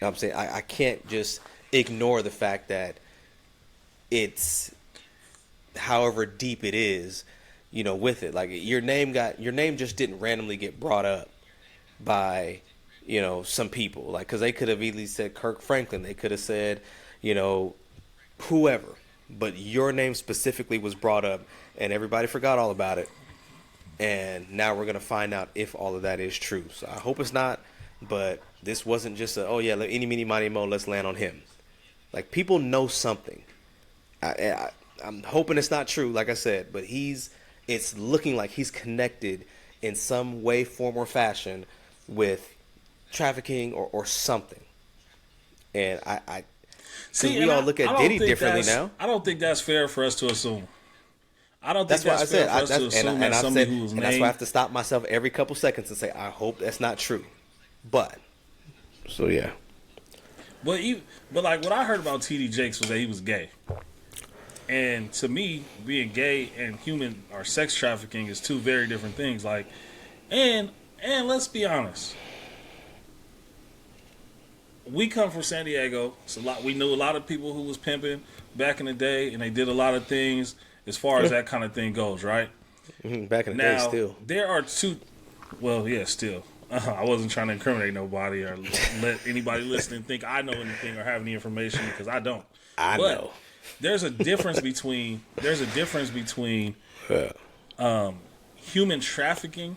I'm saying. I can't just ignore the fact that it's however deep it is, with it. Like your name just didn't randomly get brought up by, some people. Like, because they could have easily said Kirk Franklin. They could have said, whoever. But your name specifically was brought up, and everybody forgot all about it. And now we're going to find out if all of that is true. So I hope it's not, but this wasn't just any, meeny, miny, mo, let's land on him. Like, people know something. I'm hoping it's not true, like I said, but it's looking like he's connected in some way, form, or fashion with trafficking or something. And we all look at Diddy differently now. I don't think that's fair for us to assume. I don't think that's fair for us to assume that somebody who's named. And that's why I have to stop myself every couple seconds and say, I hope that's not true. But, so yeah. But like what I heard about T.D. Jakes was that he was gay. And to me, being gay and human or sex trafficking is two very different things. Like, and let's be honest. We come from San Diego. It's a lot. We knew a lot of people who was pimping back in the day, and they did a lot of things as far as that kind of thing goes, right? Back in the day, still. There are two. Well, yeah, still. I wasn't trying to incriminate nobody or let anybody listening think I know anything or have any information, because I don't. I know. There's a difference between human trafficking,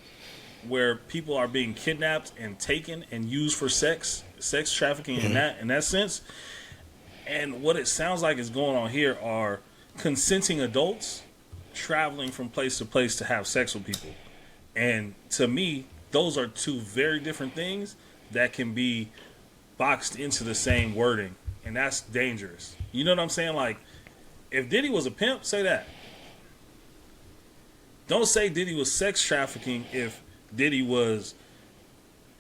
where people are being kidnapped and taken and used for sex trafficking in that sense, and what it sounds like is going on here are consenting adults traveling from place to place to have sex with people. And to me, those are two very different things that can be boxed into the same wording, and that's dangerous. You know what I'm saying? Like, if Diddy was a pimp, say that. Don't say Diddy was sex trafficking if Diddy was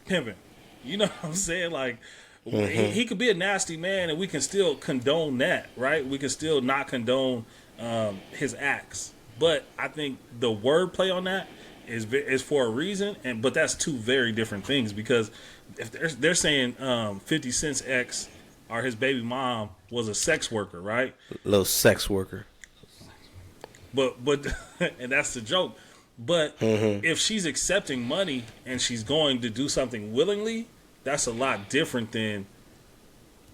pimping. You know what I'm saying? Like, he could be a nasty man, and we can still condone that, right? We can still not condone his acts. But I think the wordplay on that is for a reason, but that's two very different things, because if they're saying 50 Cent's ex or his baby mom was a sex worker, right? Little sex worker. But and that's the joke. But if she's accepting money and she's going to do something willingly, that's a lot different than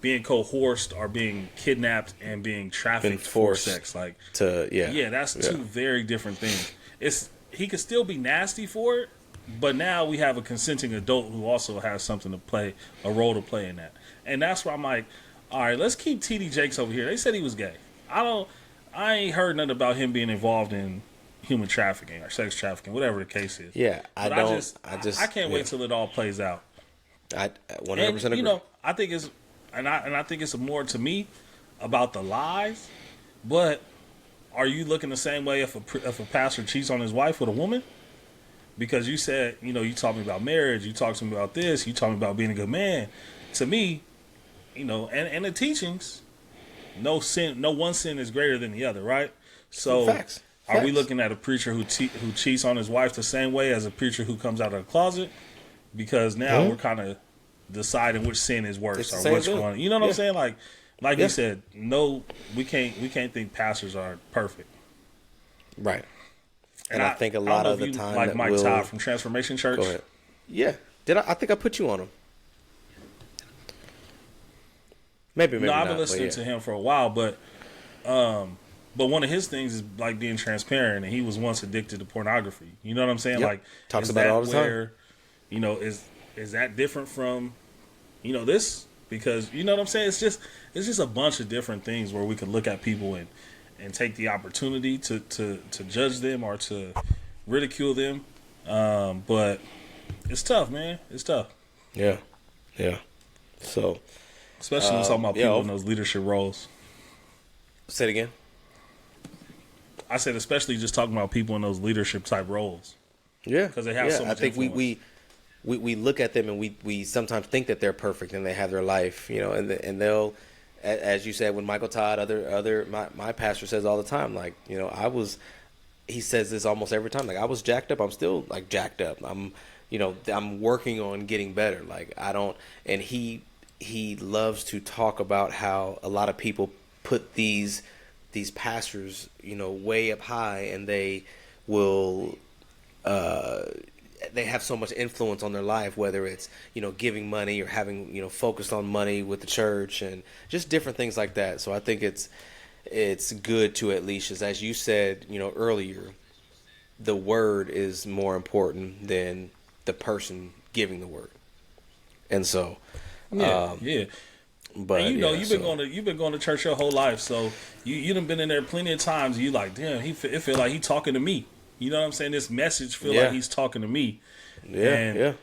being coerced or being kidnapped and being trafficked for sex. Like, that's two very different things. He could still be nasty for it, but now we have a consenting adult who also has something to play, a role to play in that. And that's why I'm like, all right, let's keep T.D. Jakes over here. They said he was gay. I ain't heard nothing about him being involved in human trafficking or sex trafficking, whatever the case is. Yeah, I can't wait till it all plays out. I 100% agree. You know, I think it's I think it's more to me about the lies. But are you looking the same way if a pastor cheats on his wife with a woman? Because you said, you talking about marriage, you talked to me about this, you talking about being a good man. To me, and the teachings, no one sin is greater than the other, right? So Facts. Are we looking at a preacher who cheats on his wife the same way as a preacher who comes out of the closet? Because now we're kind of deciding which sin is worse or which one. You know what I'm saying? Like you said, no, we can't think pastors are perfect. Right. And I think a lot of the time, like Mike Todd from Transformation Church. Go ahead. Yeah. I think I put you on him. Maybe no, I've been not, listening to him for a while, but one of his things is like being transparent, and he was once addicted to pornography. You know what I'm saying? Yep. Like, talks about it all the time. Is that different from, this? Because you know what I'm saying? It's just a bunch of different things where we could look at people and take the opportunity to judge them or to ridicule them. But it's tough, man. It's tough. Yeah. So, especially when we're talking about people in those leadership roles. Say it again. I said, especially just talking about people in those leadership type roles. Yeah, because they have so much. I think we look at them and we sometimes think that they're perfect and they have their life, and they'll, as you said, when Michael Todd, my pastor says all the time, like, he says this almost every time. Like, I was jacked up. I'm still like jacked up. I'm working on getting better. Like, I don't. And he loves to talk about how a lot of people put these pastors, way up high, and they will. They have so much influence on their life, whether it's giving money or having focused on money with the church and just different things like that. So I think it's good to at least, as you said earlier, the word is more important than the person giving the word. And so yeah. But and you've been going to church your whole life, so you done been in there plenty of times. You like, damn, it feel like he talking to me. You know what I'm saying? This message feel like he's talking to me. Yeah,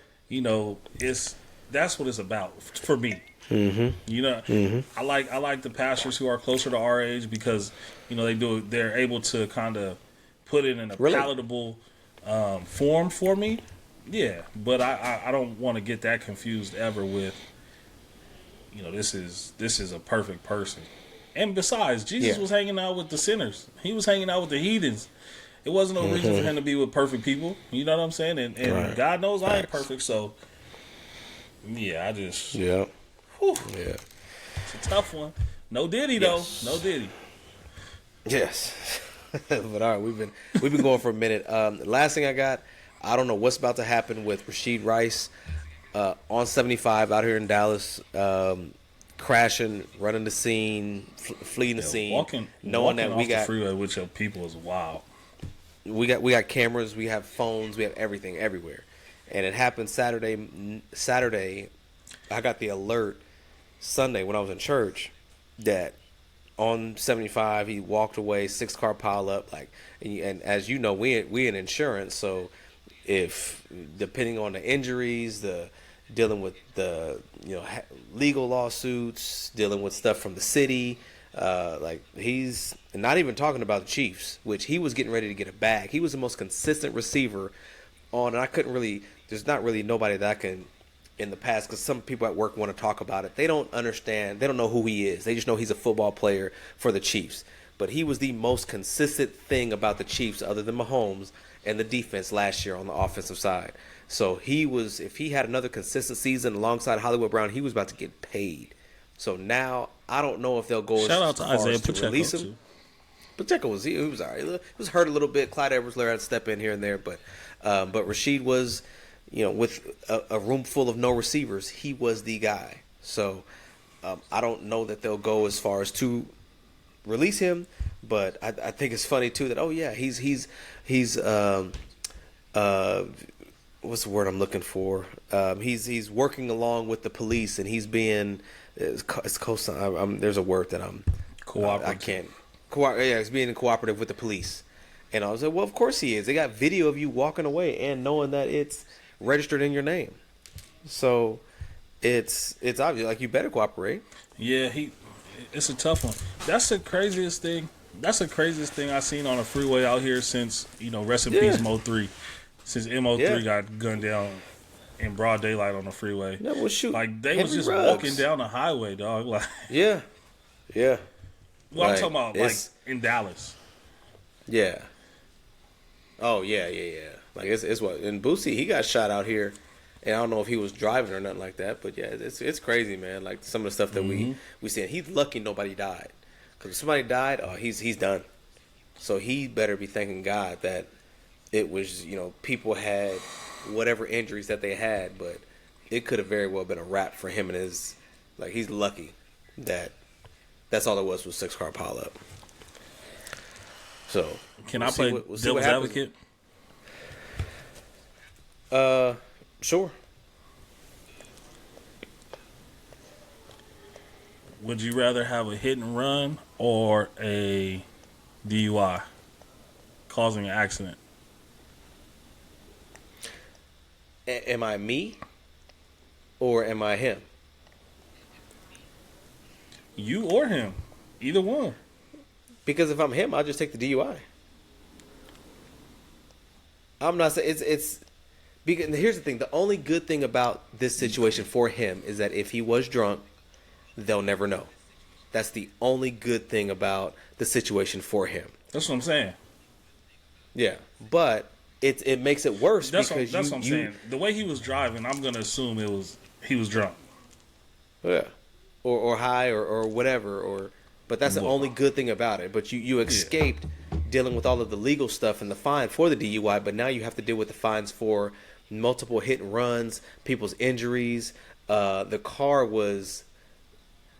that's what it's about for me. Mm-hmm. I like the pastors who are closer to our age because they're able to kind of put it in a palatable form for me. Yeah, but I don't want to get that confused ever with this is a perfect person. And besides, Jesus was hanging out with the sinners. He was hanging out with the heathens. It wasn't no reason for him to be with perfect people. You know what I'm saying? And right. God knows I ain't perfect, so yeah, I just yeah. Whew, Yeah. it's a tough one. No Diddy though. No Diddy. Yes. But all right, we've been going for a minute. Last thing I got, I don't know what's about to happen with Rashard Rice on 75 out here in Dallas, crashing, running the scene, fleeing the scene, walking that we got the freeway with your people is wild. We got cameras, we have phones, we have everything everywhere, and it happened Saturday. I got the alert Sunday when I was in church that on 75 he walked away, 6-car pile up, and as you know, we in insurance, so if depending on the injuries, the dealing with the legal lawsuits, dealing with stuff from the city. He's not even talking about the Chiefs, which he was getting ready to get a bag. He was the most consistent receiver and I couldn't really, there's not really nobody that I can, in the past, because some people at work want to talk about it. They don't understand. They don't know who he is. They just know he's a football player for the Chiefs. But he was the most consistent thing about the Chiefs other than Mahomes and the defense last year on the offensive side. So if he had another consistent season alongside Hollywood Brown, he was about to get paid. So now I don't know if they'll go Shout out as to far Isaiah as to Pacheco release him. too. Pacheco was all right. He was hurt a little bit. Clyde Edwards-Helaire had to step in here and there, but Rashard was, with a room full of no receivers, he was the guy. So I don't know that they'll go as far as to release him, but I think it's funny too that he's what's the word I'm looking for? He's working along with the police, and he's being there's a word that I'm cooperative. I can't. He's being cooperative with the police, and I was like, well, of course he is. They got video of you walking away and knowing that it's registered in your name, so it's obvious. Like, you better cooperate. Yeah, it's a tough one. That's the craziest thing. That's the craziest thing I've seen on a freeway out here since rest in peace Mo3. Since Mo3 got gunned down in broad daylight on the freeway. Yeah, well, shoot. Like, they Henry was just Ruggs. walking down the highway, dog. Like, Yeah. well, I'm talking about like in Dallas. Yeah. Oh yeah. Like it's what, and Boosie, he got shot out here, and I don't know if he was driving or nothing like that, but yeah, it's crazy, man. Like some of the stuff that we see. He's lucky nobody died, because if somebody died, he's done. So he better be thanking God that it was people had whatever injuries that they had, but it could have very well been a wrap for him and his. Like, he's lucky that that's all it was 6-car pile up. So can I play devil's advocate? Sure. Would you rather have a hit and run or a DUI causing an accident? Am I me or am I him? You or him. Either one. Because if I'm him, I'll just take the DUI. I'm not saying it's because here's the thing. The only good thing about this situation for him is that if he was drunk, they'll never know. That's the only good thing about the situation for him. That's what I'm saying. Yeah, but it makes it worse That's because what I'm saying. The way he was driving, I'm gonna assume he was drunk. Yeah, or high or whatever. But that's the only good thing about it. But you escaped dealing with all of the legal stuff and the fine for the DUI, but now you have to deal with the fines for multiple hit and runs, people's injuries. The car was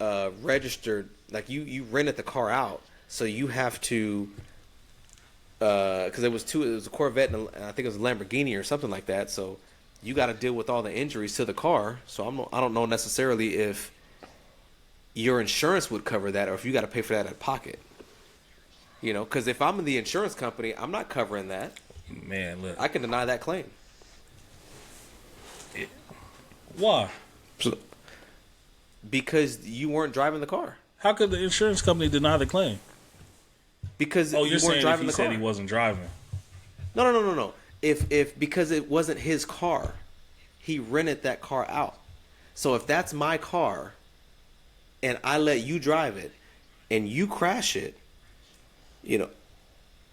registered, like you rented the car out, so you have to, because it was a Corvette and I think it was a Lamborghini or something like that. So you got to deal with all the injuries to the car. So I don't know necessarily if your insurance would cover that or if you got to pay for that out of pocket. You know, because if I'm in the insurance company, I'm not covering that. Man, look, I can deny that claim. Why? Because you weren't driving the car. How could the insurance company deny the claim? Because you're you weren't saying driving if he the car. said he wasn't driving. No. If because it wasn't his car, he rented that car out. So if that's my car, and I let you drive it, and you crash it, you know,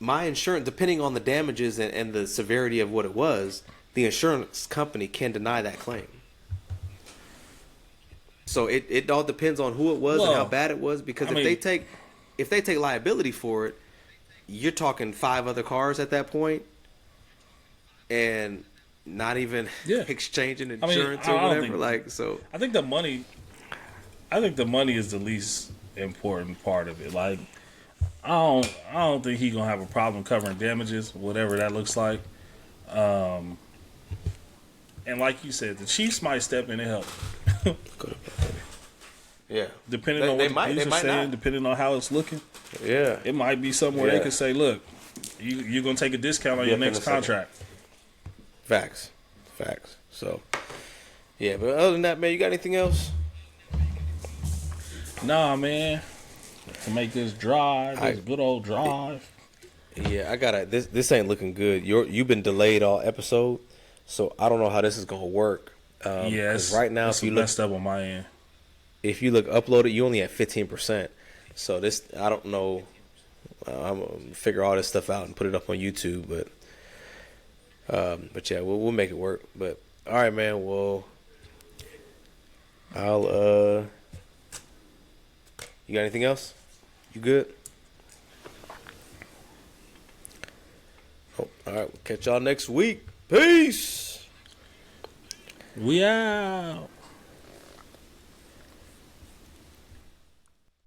my insurance, depending on the damages and the severity of what it was, the insurance company can deny that claim. So it all depends on who it was and how bad it was. Because if they take liability for it, you're talking 5 other cars at that point, and not even exchanging insurance or whatever. I think the money is the least important part of it. Like, I don't think he's gonna have a problem covering damages, whatever that looks like. And like you said, the Chiefs might step in and help. Yeah, depending on what the police are saying, depending on how it's looking. Yeah, it might be somewhere they could say, "Look, you're gonna take a discount on your next contract." Facts. So, yeah, but other than that, man, you got anything else? Nah, man. To make this good old drive. Yeah, I gotta. This ain't looking good. You've been delayed all episode, so I don't know how this is gonna work. Yes, right now, if you messed up on my end. If you look uploaded, you only at 15%. So this, I don't know. I'm gonna figure all this stuff out and put it up on YouTube, but yeah, we'll make it work. But all right, man. Well, I'll. You got anything else? You good? Oh, all right. We'll catch y'all next week. Peace. We out.